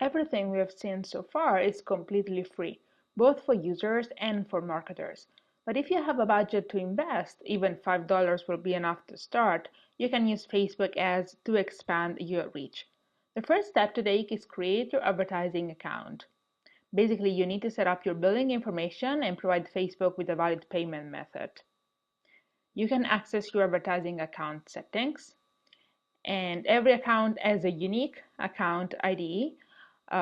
Everything we have seen so far is completely free, both for users and for marketers. But if you have a budget to invest, even $5 will be enough to start, you can use Facebook ads to expand your reach. The first step to take is create your advertising account. Basically, you need to set up your billing information and provide Facebook with a valid payment method. You can access your advertising account settings, and every account has a unique account ID,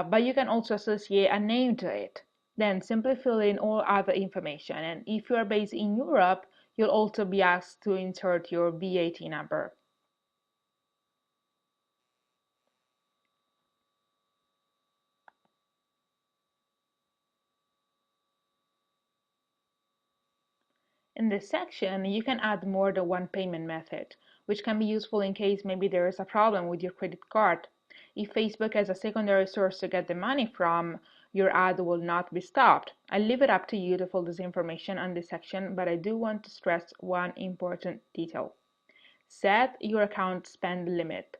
but you can also associate a name to it. Then simply fill in all other information, and if you are based in Europe, you'll also be asked to insert your VAT number. In this section, you can add more than one payment method, which can be useful in case maybe there is a problem with your credit card. If Facebook has a secondary source to get the money from, your ad will not be stopped. I leave it up to you to fill this information on this section, but I do want to stress one important detail. Set your account spend limit.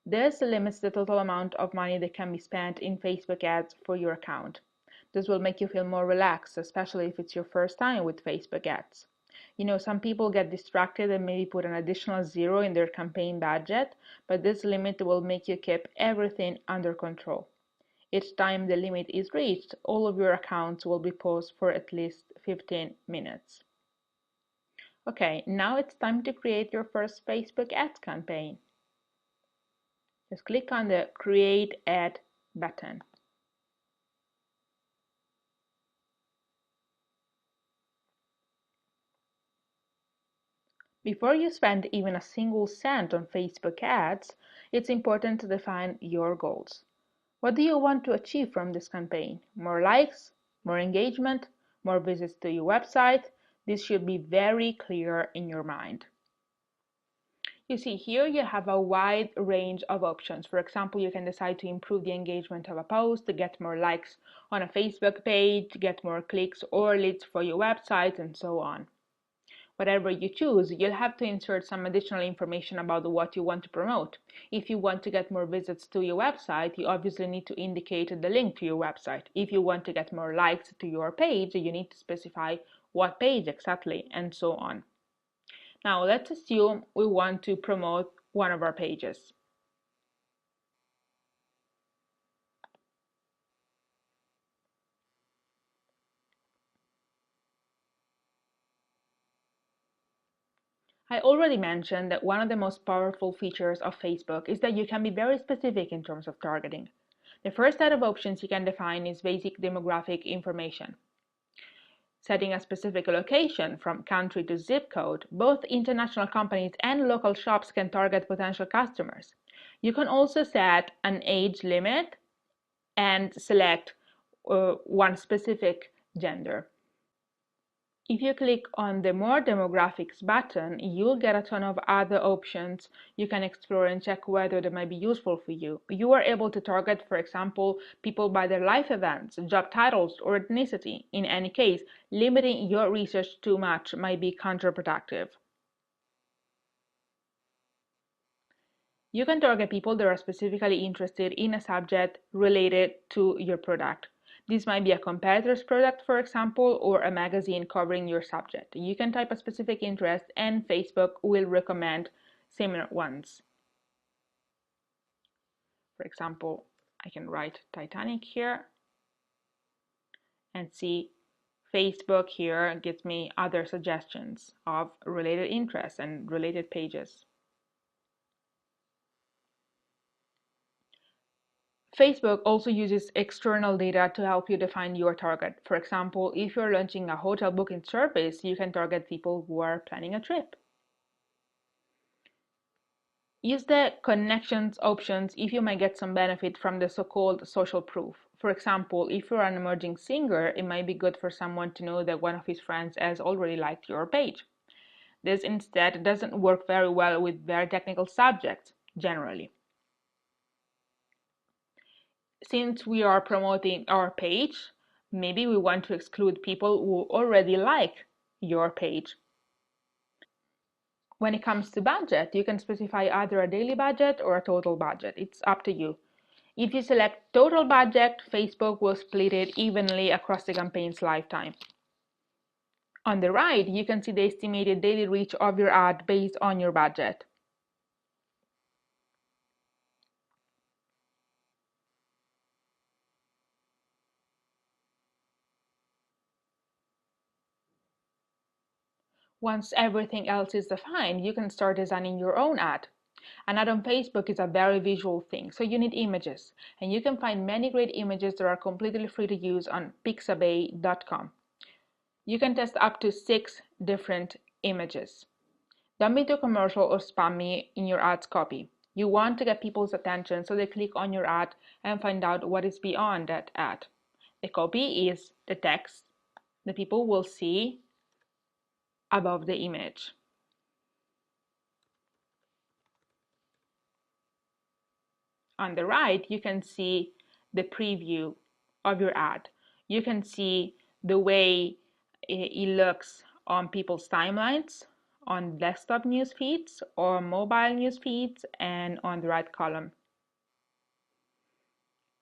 This limits the total amount of money that can be spent in Facebook ads for your account. This will make you feel more relaxed, especially if it's your first time with Facebook ads. You know, some people get distracted and maybe put an additional zero in their campaign budget, but this limit will make you keep everything under control. Each time the limit is reached, all of your accounts will be paused for at least 15 minutes. Okay, now it's time to create your first Facebook ads campaign. Just click on the Create Ad button. Before you spend even a single cent on Facebook ads, it's important to define your goals. What do you want to achieve from this campaign? More likes? More engagement? More visits to your website? This should be very clear in your mind. You see, here you have a wide range of options. For example, you can decide to improve the engagement of a post, to get more likes on a Facebook page, get more clicks or leads for your website, and so on. Whatever you choose, you'll have to insert some additional information about what you want to promote. If you want to get more visits to your website, you obviously need to indicate the link to your website. If you want to get more likes to your page, you need to specify what page exactly, and so on. Now, let's assume we want to promote one of our pages. I already mentioned that one of the most powerful features of Facebook is that you can be very specific in terms of targeting. The first set of options you can define is basic demographic information. Setting a specific location from country to zip code, both international companies and local shops can target potential customers. You can also set an age limit and select one specific gender. If you click on the More Demographics button, you'll get a ton of other options you can explore and check whether they might be useful for you. You are able to target, for example, people by their life events, job titles, or ethnicity. In any case, limiting your research too much might be counterproductive. You can target people that are specifically interested in a subject related to your product. This might be a competitor's product, for example, or a magazine covering your subject. You can type a specific interest and Facebook will recommend similar ones. For example, I can write Titanic here and see Facebook here gives me other suggestions of related interests and related pages. Facebook also uses external data to help you define your target. For example, if you're launching a hotel booking service, you can target people who are planning a trip. Use the connections options if you might get some benefit from the so-called social proof. For example, if you're an emerging singer, it might be good for someone to know that one of his friends has already liked your page. This instead doesn't work very well with very technical subjects, generally. Since we are promoting our page, maybe we want to exclude people who already like your page. When it comes to budget, you can specify either a daily budget or a total budget. It's up to you. If you select total budget, Facebook will split it evenly across the campaign's lifetime. On the right, you can see the estimated daily reach of your ad based on your budget. Once everything else is defined, you can start designing your own ad. An ad on Facebook is a very visual thing, so you need images. And you can find many great images that are completely free to use on pixabay.com. You can test up to 6 different images. Don't be too commercial or spammy in your ad's copy. You want to get people's attention so they click on your ad and find out what is beyond that ad. The copy is the text that people will see above the image. On the right, you can see the preview of your ad. You can see the way it looks on people's timelines, on desktop news feeds, or mobile news feeds, and on the right column.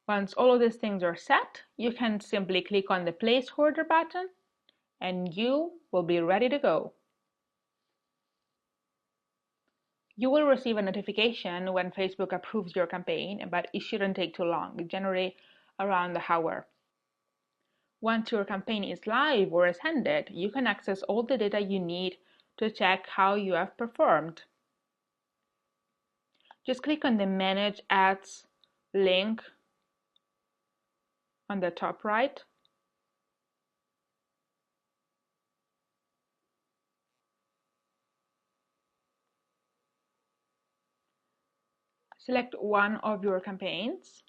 Once all of these things are set, you can simply click on the Place Order button and you will be ready to go. You will receive a notification when Facebook approves your campaign, but it shouldn't take too long, generally around the hour. Once your campaign is live or has ended, you can access all the data you need to check how you have performed. Just click on the Manage Ads link on the top right. Select one of your campaigns.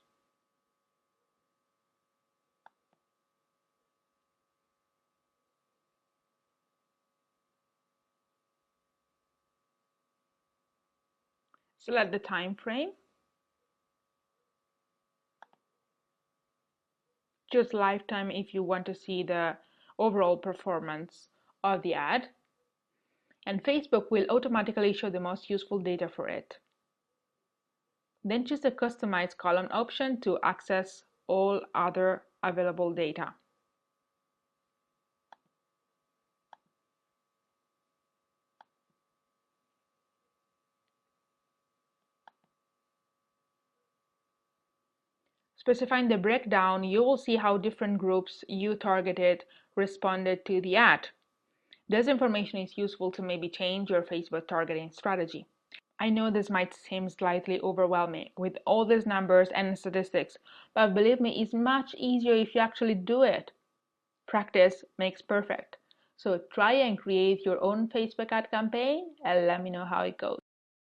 Select the time frame. Choose lifetime if you want to see the overall performance of the ad. And Facebook will automatically show the most useful data for it. Then choose the Customize column option to access all other available data. Specifying the breakdown, you will see how different groups you targeted responded to the ad. This information is useful to maybe change your Facebook targeting strategy. I know this might seem slightly overwhelming with all these numbers and statistics, but believe me, it's much easier if you actually do it. Practice makes perfect. So try and create your own Facebook ad campaign and let me know how it goes.